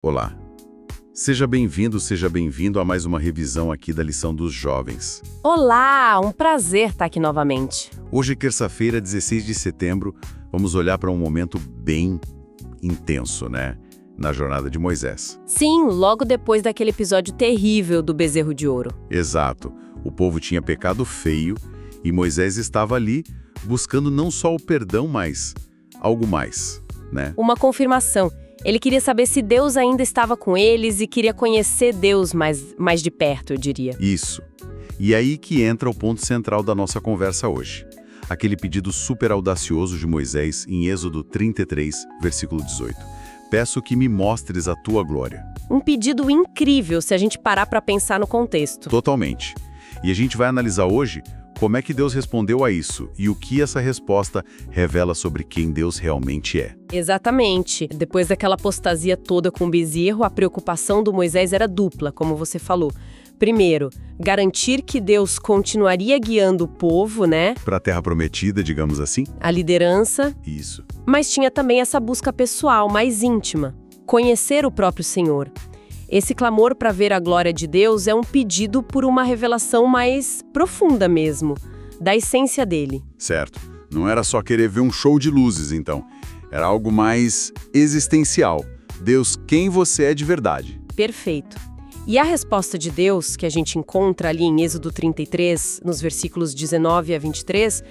Olá, seja bem-vindo a mais uma revisão aqui da lição dos jovens. Olá, um prazer estar aqui novamente. Hoje, terça-feira, 16 de setembro, vamos olhar para um momento bem intenso, né? Na jornada de Moisés. Sim, logo depois daquele episódio terrível do bezerro de ouro. Exato. O povo tinha pecado feio e Moisés estava ali buscando não só o perdão, mas algo mais, né? Uma confirmação. Ele queria saber se Deus ainda estava com eles e queria conhecer Deus mais de perto, eu diria. Isso. E aí que entra o ponto central da nossa conversa hoje. Aquele pedido super audacioso de Moisés em Êxodo 33, versículo 18. Peço que me mostres a tua glória. Um pedido incrível se a gente parar para pensar no contexto. Totalmente. E a gente vai analisar hoje como é que Deus respondeu a isso e o que essa resposta revela sobre quem Deus realmente é. Exatamente. Depois daquela apostasia toda com o bezerro, a preocupação do Moisés era dupla, como você falou. Primeiro, garantir que Deus continuaria guiando o povo, né? Para a Terra Prometida, digamos assim? A liderança. Isso. Mas tinha também essa busca pessoal, mais íntima. Conhecer o próprio Senhor. Esse clamor para ver a glória de Deus é um pedido por uma revelação mais profunda mesmo, da essência dele. Certo. Não era só querer ver um show de luzes, então. Era algo mais existencial. Deus, quem você é de verdade. Perfeito. E a resposta de Deus, que a gente encontra ali em Êxodo 33, nos versículos 19 a 23,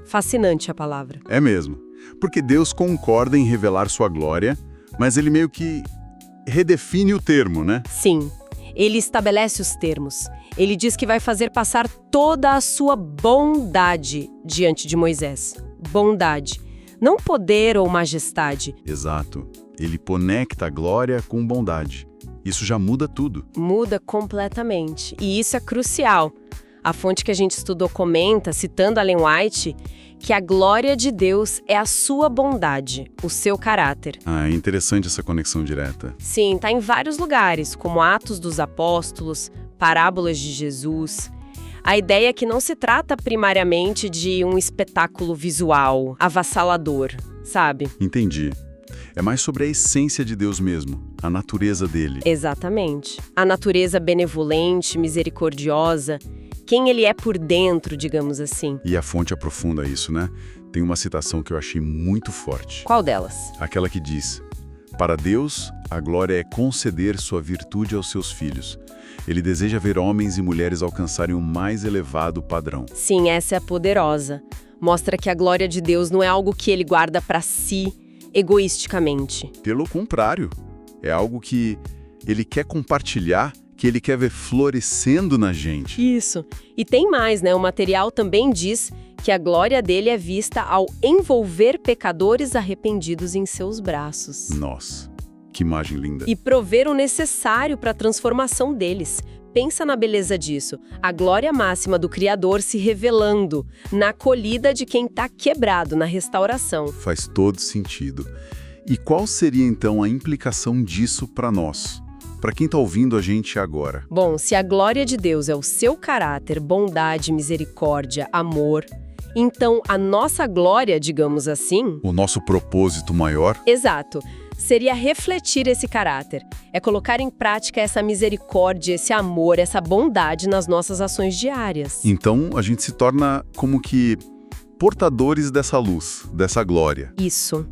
fascinante a palavra. É mesmo. Porque Deus concorda em revelar sua glória, mas ele meio que redefine o termo, né? Sim, ele estabelece os termos. Ele diz que vai fazer passar toda a sua bondade diante de Moisés. Bondade, não poder ou majestade. Exato. Ele conecta a glória com bondade. Isso já muda tudo. Muda completamente. E isso é crucial. A fonte que a gente estudou comenta, citando Ellen White, que a glória de Deus é a sua bondade, o seu caráter. É interessante essa conexão direta. Sim, está em vários lugares, como Atos dos Apóstolos, Parábolas de Jesus. A ideia é que não se trata primariamente de um espetáculo visual, avassalador, sabe? Entendi. É mais sobre a essência de Deus mesmo, a natureza dele. Exatamente. A natureza benevolente, misericordiosa, quem ele é por dentro, digamos assim. E a fonte aprofunda isso, né? Tem uma citação que eu achei muito forte. Qual delas? Aquela que diz: para Deus, a glória é conceder sua virtude aos seus filhos. Ele deseja ver homens e mulheres alcançarem um mais elevado padrão. Sim, essa é poderosa. Mostra que a glória de Deus não é algo que ele guarda para si, egoisticamente. Pelo contrário, é algo que ele quer compartilhar, que ele quer ver florescendo na gente. Isso. E tem mais, né? O material também diz que a glória dele é vista ao envolver pecadores arrependidos em seus braços. Nossa, que imagem linda. E prover o necessário para a transformação deles. Pensa na beleza disso. A glória máxima do Criador se revelando na acolhida de quem está quebrado, na restauração. Faz todo sentido. E qual seria então a implicação disso para nós? Para quem está ouvindo a gente agora? Bom, se a glória de Deus é o seu caráter, bondade, misericórdia, amor, então a nossa glória, digamos assim... O nosso propósito maior? Exato. Seria refletir esse caráter. É colocar em prática essa misericórdia, esse amor, essa bondade nas nossas ações diárias. Então a gente se torna como que portadores dessa luz, dessa glória. Isso.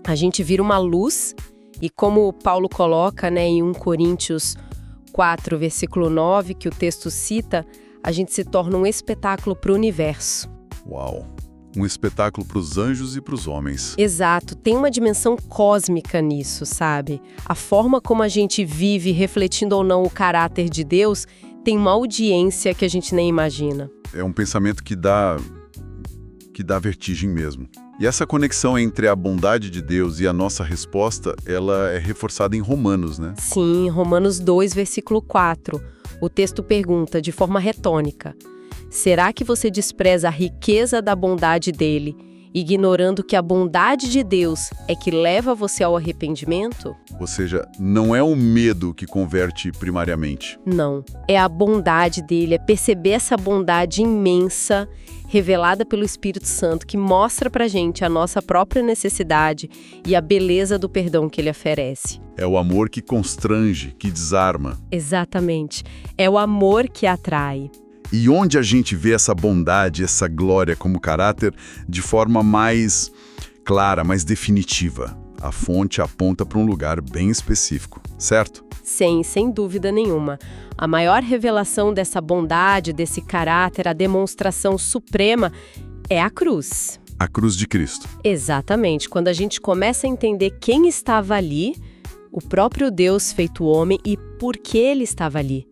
A gente vira uma luz... E como Paulo coloca, né, em 1 Coríntios 4, versículo 9, que o texto cita, a gente se torna um espetáculo para o universo. Uau! Um espetáculo para os anjos e para os homens. Exato. Tem uma dimensão cósmica nisso, sabe? A forma como a gente vive, refletindo ou não o caráter de Deus, tem uma audiência que a gente nem imagina. É um pensamento que dá vertigem mesmo. E essa conexão entre a bondade de Deus e a nossa resposta, ela é reforçada em Romanos, né? Sim, Romanos 2, versículo 4. O texto pergunta, de forma retôrica, será que você despreza a riqueza da bondade dele ignorando que a bondade de Deus é que leva você ao arrependimento? Ou seja, não é o medo que converte primariamente. Não, é a bondade dele, é perceber essa bondade imensa, revelada pelo Espírito Santo, que mostra pra gente a nossa própria necessidade e a beleza do perdão que ele oferece. É o amor que constrange, que desarma. Exatamente. É o amor que atrai. E onde a gente vê essa bondade, essa glória como caráter de forma mais clara, mais definitiva? A fonte aponta para um lugar bem específico, certo? Sim, sem dúvida nenhuma. A maior revelação dessa bondade, desse caráter, a demonstração suprema, é a cruz. A cruz de Cristo. Exatamente. Quando a gente começa a entender quem estava ali, o próprio Deus feito homem e por que ele estava ali.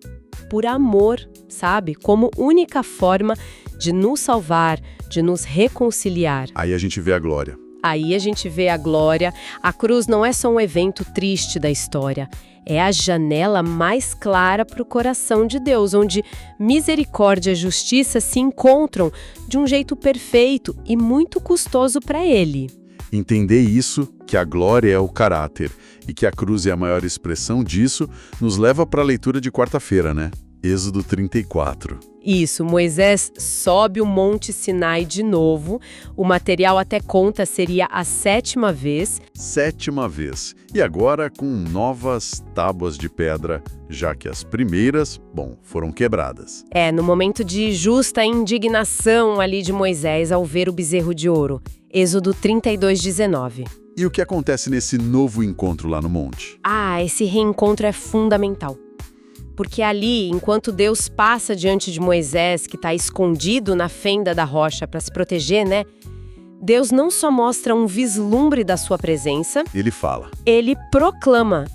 Por amor, sabe? Como única forma de nos salvar, de nos reconciliar. Aí a gente vê a glória. Aí a gente vê a glória. A cruz não é só um evento triste da história. É a janela mais clara para o coração de Deus, onde misericórdia e justiça se encontram de um jeito perfeito e muito custoso para ele. Entender isso, que a glória é o caráter e que a cruz é a maior expressão disso, nos leva para a leitura de quarta-feira, né? Êxodo 34. Isso, Moisés sobe o Monte Sinai de novo. O material até conta seria a 7ª vez. 7ª vez. E agora com novas tábuas de pedra, já que as primeiras, foram quebradas. No momento de justa indignação ali de Moisés ao ver o bezerro de ouro. Êxodo 32:19. E o que acontece nesse novo encontro lá no monte? Esse reencontro é fundamental. Porque ali, enquanto Deus passa diante de Moisés, que está escondido na fenda da rocha para se proteger, né? Deus não só mostra um vislumbre da sua presença. Ele fala. Ele proclama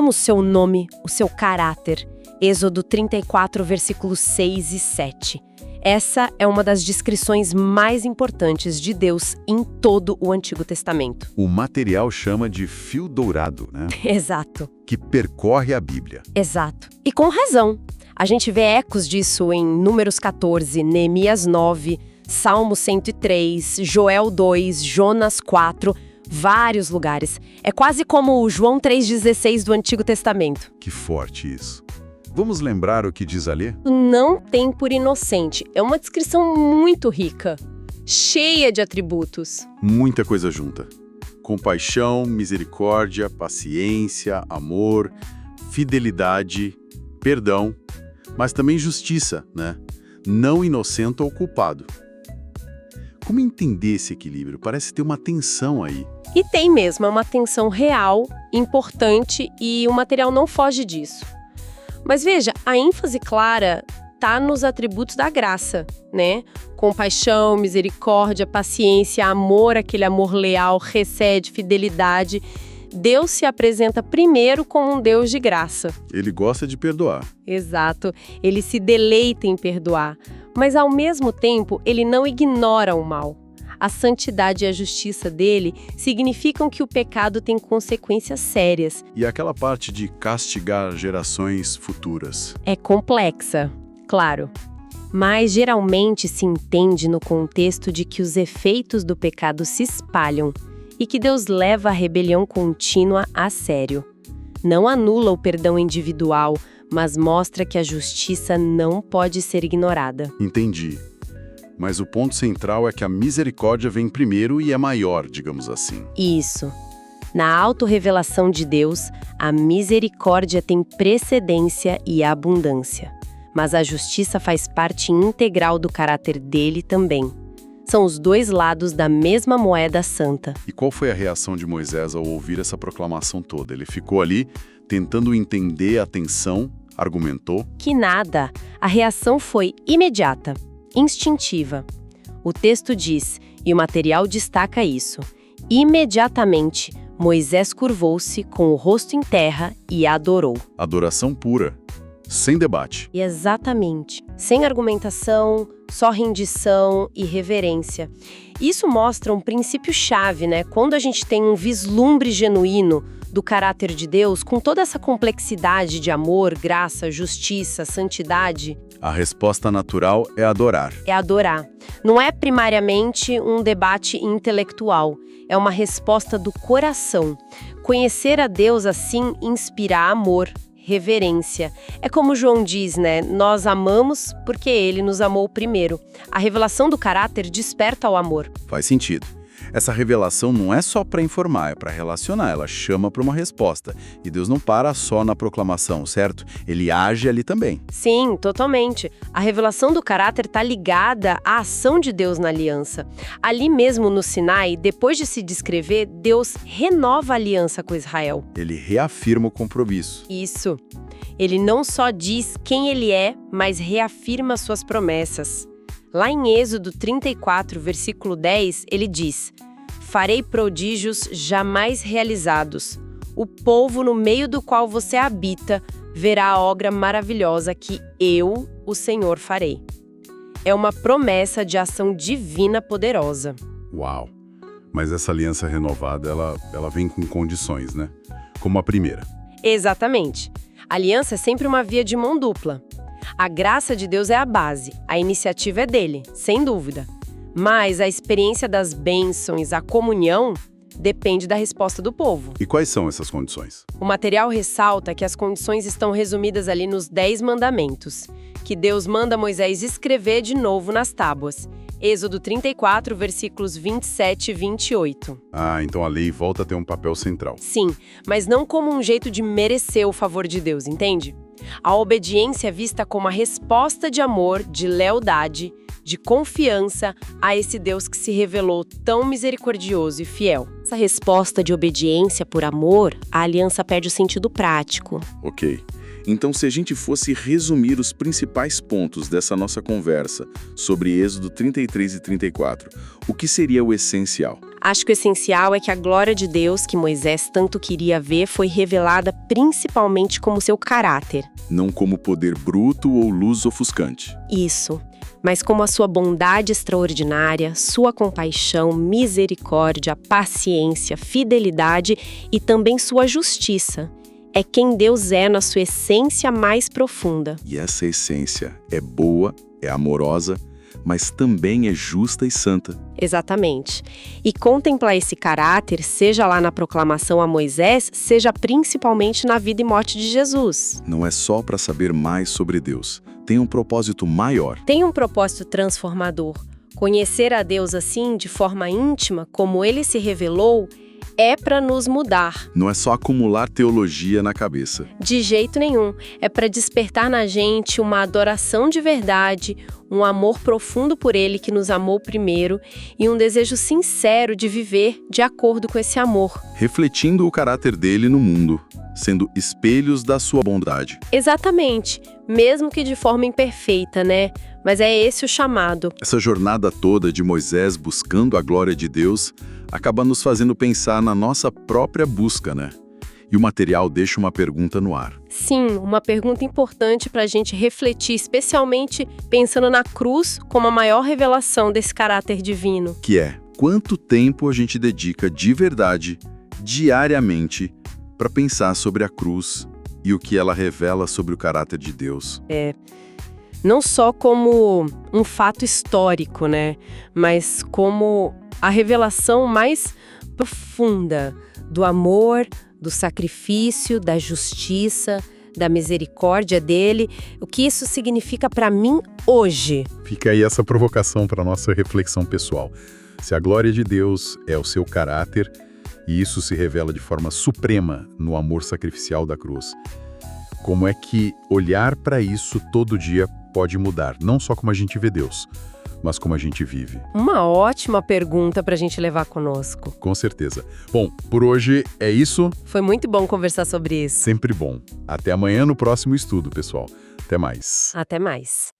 o seu nome, o seu caráter. Êxodo 34, versículos 6 e 7. Essa é uma das descrições mais importantes de Deus em todo o Antigo Testamento. O material chama de fio dourado, né? Exato. Que percorre a Bíblia. Exato. E com razão. A gente vê ecos disso em Números 14, Neemias 9, Salmo 103, Joel 2, Jonas 4, vários lugares. É quase como o João 3,16 do Antigo Testamento. Que forte isso. Vamos lembrar o que diz ali? Não tem por inocente. É uma descrição muito rica, cheia de atributos. Muita coisa junta. Compaixão, misericórdia, paciência, amor, fidelidade, perdão, mas também justiça, né? Não inocente ou culpado. Como entender esse equilíbrio? Parece ter uma tensão aí. E tem mesmo, é uma tensão real, importante e o material não foge disso. Mas veja, a ênfase clara está nos atributos da graça, né? Compaixão, misericórdia, paciência, amor, aquele amor leal, recede, fidelidade. Deus se apresenta primeiro como um Deus de graça. Ele gosta de perdoar. Exato. Ele se deleita em perdoar. Mas, ao mesmo tempo, ele não ignora o mal. A santidade e a justiça dele significam que o pecado tem consequências sérias. E aquela parte de castigar gerações futuras? É complexa, claro. Mas geralmente se entende no contexto de que os efeitos do pecado se espalham e que Deus leva a rebelião contínua a sério. Não anula o perdão individual, mas mostra que a justiça não pode ser ignorada. Entendi. Mas o ponto central é que a misericórdia vem primeiro e é maior, digamos assim. Isso. Na autorrevelação de Deus, a misericórdia tem precedência e abundância. Mas a justiça faz parte integral do caráter dele também. São os dois lados da mesma moeda santa. E qual foi a reação de Moisés ao ouvir essa proclamação toda? Ele ficou ali, tentando entender a tensão, argumentou? Que nada. A reação foi imediata. Instintiva. O texto diz, e o material destaca isso, imediatamente Moisés curvou-se com o rosto em terra e adorou. Adoração pura. sem debate. E exatamente. Sem argumentação, só rendição e reverência. Isso mostra um princípio-chave, né? Quando a gente tem um vislumbre genuíno do caráter de Deus, com toda essa complexidade de amor, graça, justiça, santidade, A resposta natural é adorar. é adorar. Não é primariamente um debate intelectual, é uma resposta do coração. Conhecer a Deus assim inspira amor, reverência. É como João diz, né? Nós amamos porque ele nos amou primeiro. A revelação do caráter desperta o amor. Faz sentido. Essa revelação não é só para informar, é para relacionar, ela chama para uma resposta. E Deus não para só na proclamação, certo? Ele age ali também. Sim, totalmente. A revelação do caráter está ligada à ação de Deus na aliança. Ali mesmo no Sinai, depois de se descrever, Deus renova a aliança com Israel. Ele reafirma o compromisso. Isso. Ele não só diz quem ele é, mas reafirma suas promessas. Lá em Êxodo 34, versículo 10, ele diz: "Farei prodígios jamais realizados. O povo no meio do qual você habita verá a obra maravilhosa que eu, o Senhor, farei." É uma promessa de ação divina poderosa. Uau! Mas essa aliança renovada, ela vem com condições, né? Como a primeira. Exatamente. A aliança é sempre uma via de mão dupla. A graça de Deus é a base, a iniciativa é dele, sem dúvida. Mas a experiência das bênçãos, a comunhão, depende da resposta do povo. E quais são essas condições? O material ressalta que as condições estão resumidas ali nos 10 mandamentos, que Deus manda Moisés escrever de novo nas tábuas. Êxodo 34, versículos 27 e 28. Ah, então a lei volta a ter um papel central. Sim, mas não como um jeito de merecer o favor de Deus, entende? A obediência é vista como a resposta de amor, de lealdade, de confiança a esse Deus que se revelou tão misericordioso e fiel. Essa resposta de obediência por amor, a aliança perde o sentido prático. Ok. Então, se a gente fosse resumir os principais pontos dessa nossa conversa sobre Êxodo 33 e 34, o que seria o essencial? Acho que o essencial é que a glória de Deus que Moisés tanto queria ver foi revelada principalmente como seu caráter. Não como poder bruto ou luz ofuscante. Isso, mas como a sua bondade extraordinária, sua compaixão, misericórdia, paciência, fidelidade e também sua justiça. É quem Deus é na sua essência mais profunda. E essa essência é boa, é amorosa, mas também é justa e santa. Exatamente. E contemplar esse caráter, seja lá na proclamação a Moisés, seja principalmente na vida e morte de Jesus. Não é só para saber mais sobre Deus. Tem um propósito maior. Tem um propósito transformador. Conhecer a Deus assim, de forma íntima, como Ele se revelou, é para nos mudar. Não é só acumular teologia na cabeça. De jeito nenhum. É para despertar na gente uma adoração de verdade, um amor profundo por Ele que nos amou primeiro e um desejo sincero de viver de acordo com esse amor. Refletindo o caráter dele no mundo, sendo espelhos da sua bondade. Exatamente. Mesmo que de forma imperfeita, né? Mas é esse o chamado. Essa jornada toda de Moisés buscando a glória de Deus acaba nos fazendo pensar na nossa própria busca, né? E o material deixa uma pergunta no ar. Sim, uma pergunta importante para a gente refletir, especialmente pensando na cruz como a maior revelação desse caráter divino. Que é, quanto tempo a gente dedica de verdade, diariamente, para pensar sobre a cruz e o que ela revela sobre o caráter de Deus? Não só como um fato histórico, né? Mas como a revelação mais profunda do amor, do sacrifício, da justiça, da misericórdia dele. O que isso significa para mim hoje? Fica aí essa provocação para nossa reflexão pessoal. Se a glória de Deus é o seu caráter, e isso se revela de forma suprema no amor sacrificial da cruz, como é que olhar para isso todo dia pode mudar, não só como a gente vê Deus, mas como a gente vive? Uma ótima pergunta para a gente levar conosco. Com certeza. Bom, por hoje é isso. Foi muito bom conversar sobre isso. Sempre bom. Até amanhã no próximo estudo, pessoal. Até mais. Até mais.